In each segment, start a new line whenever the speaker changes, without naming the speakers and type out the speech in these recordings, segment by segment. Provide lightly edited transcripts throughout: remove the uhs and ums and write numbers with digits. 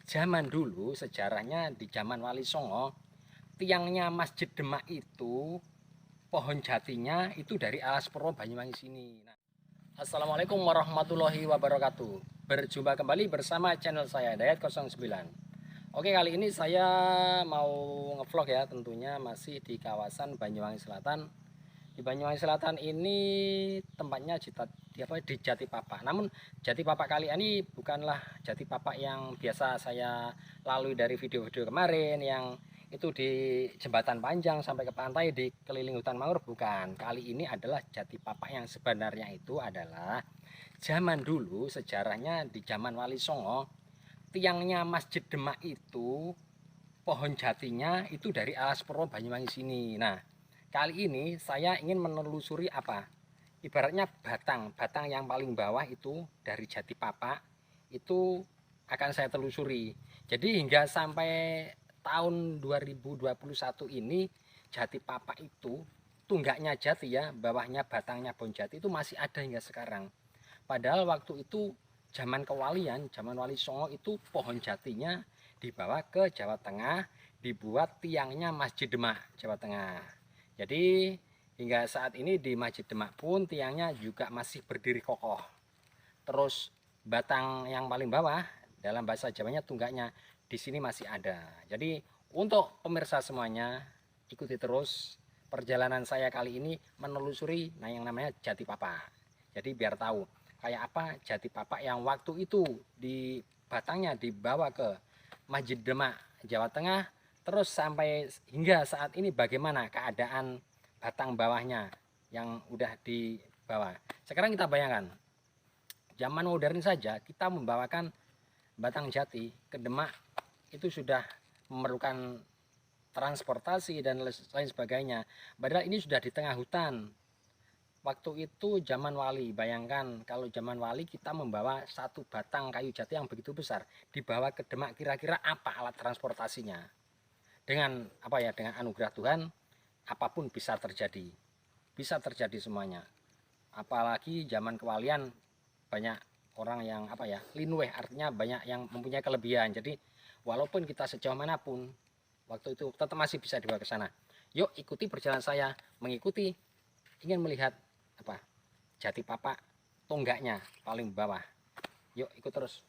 Zaman dulu sejarahnya di zaman Wali Songo, tiangnya Masjid Demak itu pohon jatinya itu dari Alas Purwo Banyuwangi sini. Nah, Assalamualaikum warahmatullahi wabarakatuh. Berjumpa kembali bersama channel saya Dayat09. Oke, kali ini saya mau ngevlog ya, tentunya masih di kawasan Banyuwangi Selatan. Di Banyuwangi Selatan ini tempatnya di Jati Papak. Namun Jati Papak kali ini bukanlah Jati Papak yang biasa saya lalui dari video-video kemarin yang itu di jembatan panjang sampai ke pantai di keliling hutan mangrove, bukan. Kali ini adalah Jati Papak yang sebenarnya itu adalah zaman dulu sejarahnya di zaman Wali Songo, tiangnya Masjid Demak itu pohon jatinya itu dari Alas Purwo Banyuwangi sini. Nah, kali ini saya ingin menelusuri apa? Ibaratnya batang yang paling bawah itu dari Jati Papak itu akan saya telusuri. Jadi hingga sampai tahun 2021 ini Jati Papak itu tunggaknya jati ya, bawahnya batangnya pohon jati itu masih ada hingga sekarang. Padahal waktu itu zaman kewalian, zaman Wali Songo itu pohon jatinya dibawa ke Jawa Tengah, dibuat tiangnya Masjid Demak, Jawa Tengah. Jadi hingga saat ini di Masjid Demak pun tiangnya juga masih berdiri kokoh. Terus batang yang paling bawah dalam bahasa Jawanya tunggaknya di sini masih ada. Jadi untuk pemirsa semuanya, ikuti terus perjalanan saya kali ini menelusuri yang namanya Jati Papak. Jadi biar tahu kayak apa Jati Papak yang waktu itu di batangnya dibawa ke Masjid Demak, Jawa Tengah, terus sampai hingga saat ini bagaimana keadaan batang bawahnya yang udah dibawa. Sekarang kita bayangkan, zaman modern saja kita membawakan batang jati ke Demak itu sudah memerlukan transportasi dan lain sebagainya. Padahal ini sudah di tengah hutan. Waktu itu zaman Wali, bayangkan kalau zaman Wali kita membawa satu batang kayu jati yang begitu besar dibawa ke Demak, kira-kira apa alat transportasinya? Dengan apa ya, dengan anugerah Tuhan apapun bisa terjadi. Bisa terjadi semuanya. Apalagi zaman kewalian banyak orang yang apa ya, linweh, artinya banyak yang mempunyai kelebihan. Jadi walaupun kita sejauh manapun waktu itu tetap masih bisa dibawa ke sana. Yuk ikuti perjalanan saya mengikuti ingin melihat apa Jati Papak tonggaknya paling bawah. Yuk ikut terus.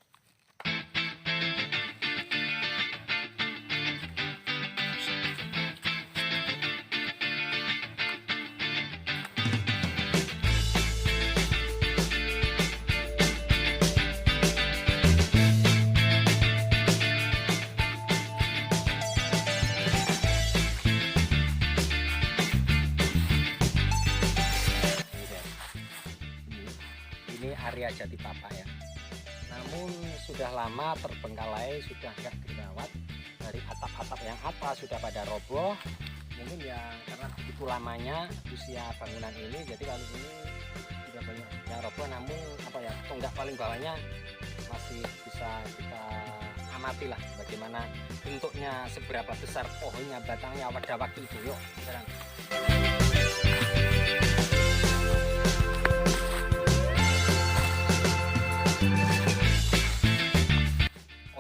Ini area Jati Papak ya. Namun sudah lama terbengkalai, sudah agak jerawat. Dari atap-atap yang atas sudah pada roboh. Mungkin ya karena begitu lamanya usia bangunan ini, jadi kali ini sudah banyak yang roboh. Namun apa ya, tonggak paling bawahnya masih bisa kita amati lah bagaimana bentuknya, seberapa besar pohonnya, batangnya pada waktu itu. Yuk sekarang.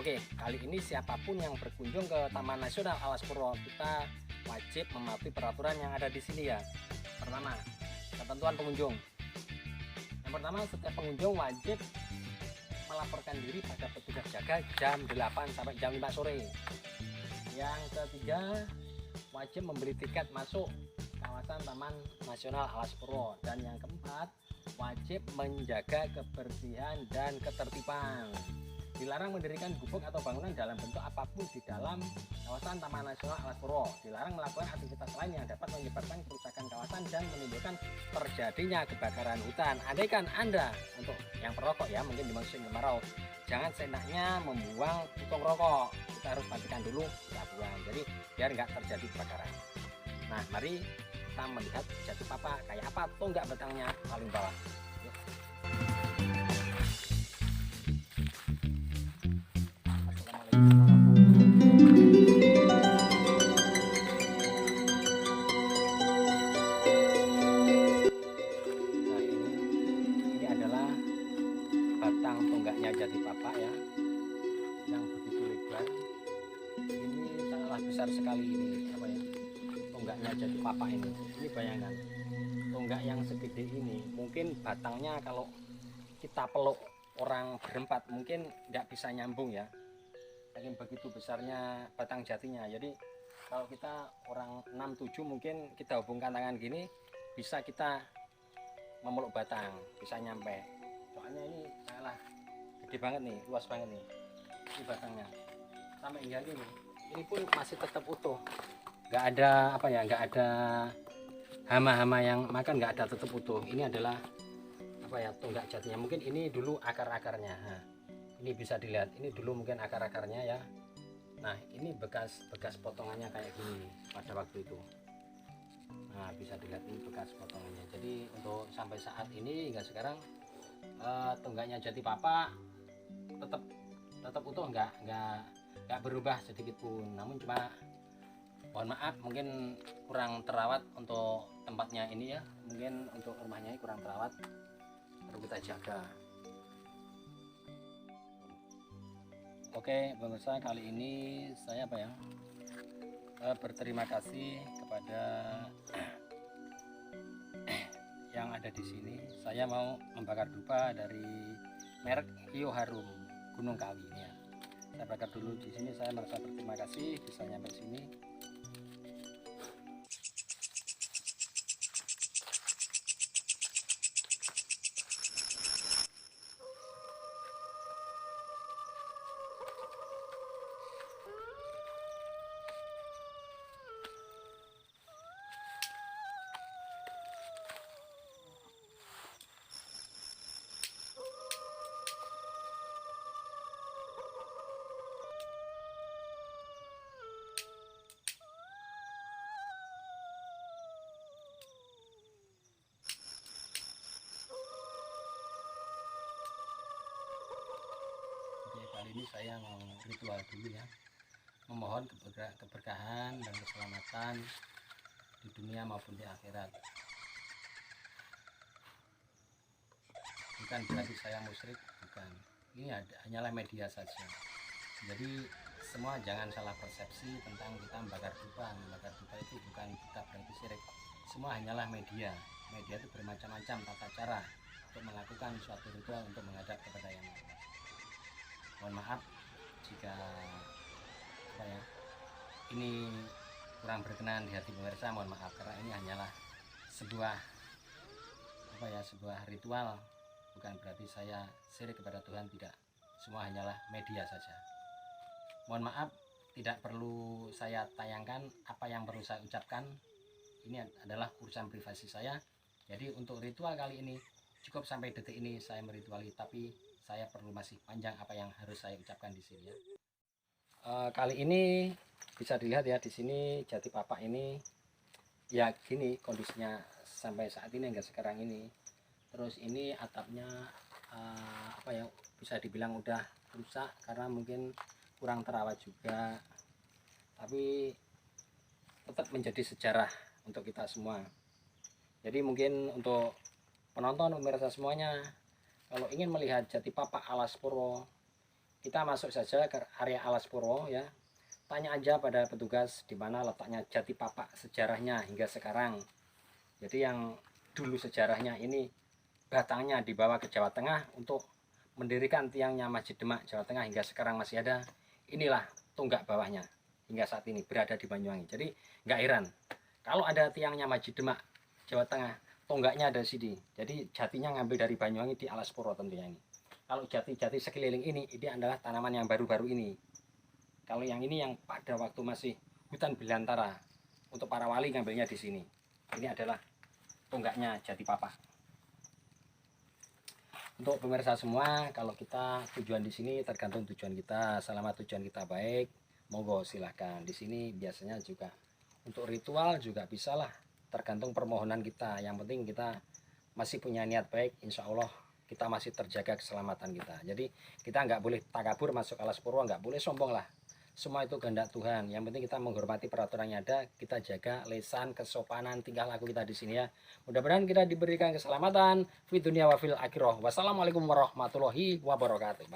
Oke, kali ini siapapun yang berkunjung ke Taman Nasional Alas Purwo, kita wajib mematuhi peraturan yang ada di sini ya. Pertama, ketentuan pengunjung. Yang pertama, setiap pengunjung wajib melaporkan diri pada petugas jaga jam 8 sampai jam 5 sore. Yang ketiga, wajib membeli tiket masuk kawasan Taman Nasional Alas Purwo. Dan yang keempat, wajib menjaga kebersihan dan ketertiban. Dilarang mendirikan gubuk atau bangunan dalam bentuk apapun di dalam kawasan Taman Nasional Alas Purwo. Dilarang melakukan aktivitas lain yang dapat menyebabkan kerusakan kawasan dan menimbulkan terjadinya kebakaran hutan. Andaikan Anda, untuk yang perokok ya, mungkin di musim kemarau, jangan seenaknya membuang puntung rokok. Kita harus matikan dulu, kita buang. Jadi biar nggak terjadi kebakaran. Nah, mari kita melihat Jati Papak kayak apa tonggak batangnya paling bawah. Yuk. Nah, ini adalah batang tonggaknya Jati Papak ya, yang begitu lebar. besar sekali ini apa ya, tonggaknya jati papa ini. Ini bayangkan tonggak yang segede ini, mungkin batangnya kalau kita peluk orang berempat mungkin nggak bisa nyambung ya, saking begitu besarnya batang jatinya. Jadi kalau kita orang 6-7 mungkin kita hubungkan tangan gini, bisa kita memeluk batang, bisa nyampe. Soalnya ini salah gede banget nih, luas banget nih ini batangnya, sampai hingga ini pun masih tetap utuh, nggak ada apa ya, nggak ada hama-hama yang makan, nggak ada, tetap utuh. Ini adalah apa ya, tonggak jatinya. Mungkin ini dulu akar-akarnya. Nah, ini bisa dilihat, ini dulu mungkin akar-akarnya ya. Nah, ini bekas potongannya kayak gini pada waktu itu. Nah, bisa dilihat ini bekas potongannya. Jadi untuk sampai saat ini hingga sekarang tonggaknya jati papa tetap utuh, nggak berubah sedikit pun. Namun cuma mohon maaf mungkin kurang terawat untuk tempatnya ini ya, mungkin untuk rumahnya ini kurang terawat, perlu kita jaga. Oke pemirsa, kali ini saya apa ya, berterima kasih kepada yang ada di sini. Saya mau membakar dupa dari merek Hio Harum Gunung Kawi ini ya. Saya bakar dulu di sini. Saya merasa berterima kasih bisa nyampe sini. Kali ini saya mau ritual dulu ya, memohon keberkahan dan keselamatan di dunia maupun di akhirat. Bukan berarti saya musyrik, bukan. Ini hanyalah media saja. Jadi semua jangan salah persepsi tentang kita membakar dupa. Membakar dupa itu bukan kita berarti syirik. Semua hanyalah media. Media itu bermacam-macam tata cara untuk melakukan suatu ritual untuk menghadap kepada Yang Maha Kuasa. Mohon maaf jika apa ya, ini kurang berkenan di hati pemirsa, mohon maaf, karena ini hanyalah sebuah apa ya, sebuah ritual, bukan berarti saya syirik kepada Tuhan, tidak. Semua hanyalah media saja. Mohon maaf, tidak perlu saya tayangkan apa yang perlu saya ucapkan. Ini adalah urusan privasi saya. Jadi untuk ritual kali ini cukup sampai detik ini saya merituali, tapi saya perlu masih panjang apa yang harus saya ucapkan di sini ya. Kali ini bisa dilihat ya, di sini jati papa ini ya gini kondisinya sampai saat ini hingga sekarang ini. Terus ini atapnya apa ya, bisa dibilang udah rusak karena mungkin kurang terawat juga, tapi tetap menjadi sejarah untuk kita semua. Jadi mungkin untuk penonton pemirsa semuanya, kalau ingin melihat jati papa Alas Purwo, kita masuk saja ke area Alas Purwo ya. Tanya aja pada petugas di mana letaknya jati papa sejarahnya hingga sekarang. Jadi yang dulu sejarahnya ini batangnya dibawa ke Jawa Tengah untuk mendirikan tiangnya Masjid Demak Jawa Tengah, hingga sekarang masih ada. Inilah tonggak bawahnya hingga saat ini berada di Banyuwangi. Jadi nggak heran kalau ada tiangnya Masjid Demak Jawa Tengah, tonggaknya ada di sini. Jadi jatinya ngambil dari Banyuwangi di Alas Purwo tentunya ini. Kalau jati-jati sekeliling ini adalah tanaman yang baru-baru ini. Kalau yang ini yang pada waktu masih hutan belantara, untuk para wali ngambilnya di sini. Ini adalah tonggaknya jati papa. Untuk pemirsa semua, kalau kita tujuan di sini tergantung tujuan kita. Selama tujuan kita baik, monggo silahkan. Di sini biasanya juga untuk ritual juga bisa lah, tergantung permohonan kita. Yang penting kita masih punya niat baik, insya Allah kita masih terjaga keselamatan kita. Jadi kita nggak boleh takabur masuk Alas Purwo, nggak boleh sombong lah. Semua itu kehendak Tuhan. Yang penting kita menghormati peraturan yang ada, kita jaga lesan, kesopanan, tingkah laku kita di sini ya. Mudah-mudahan kita diberikan keselamatan fi dunia wa fil akhirah. Wassalamualaikum warahmatullahi wabarakatuh.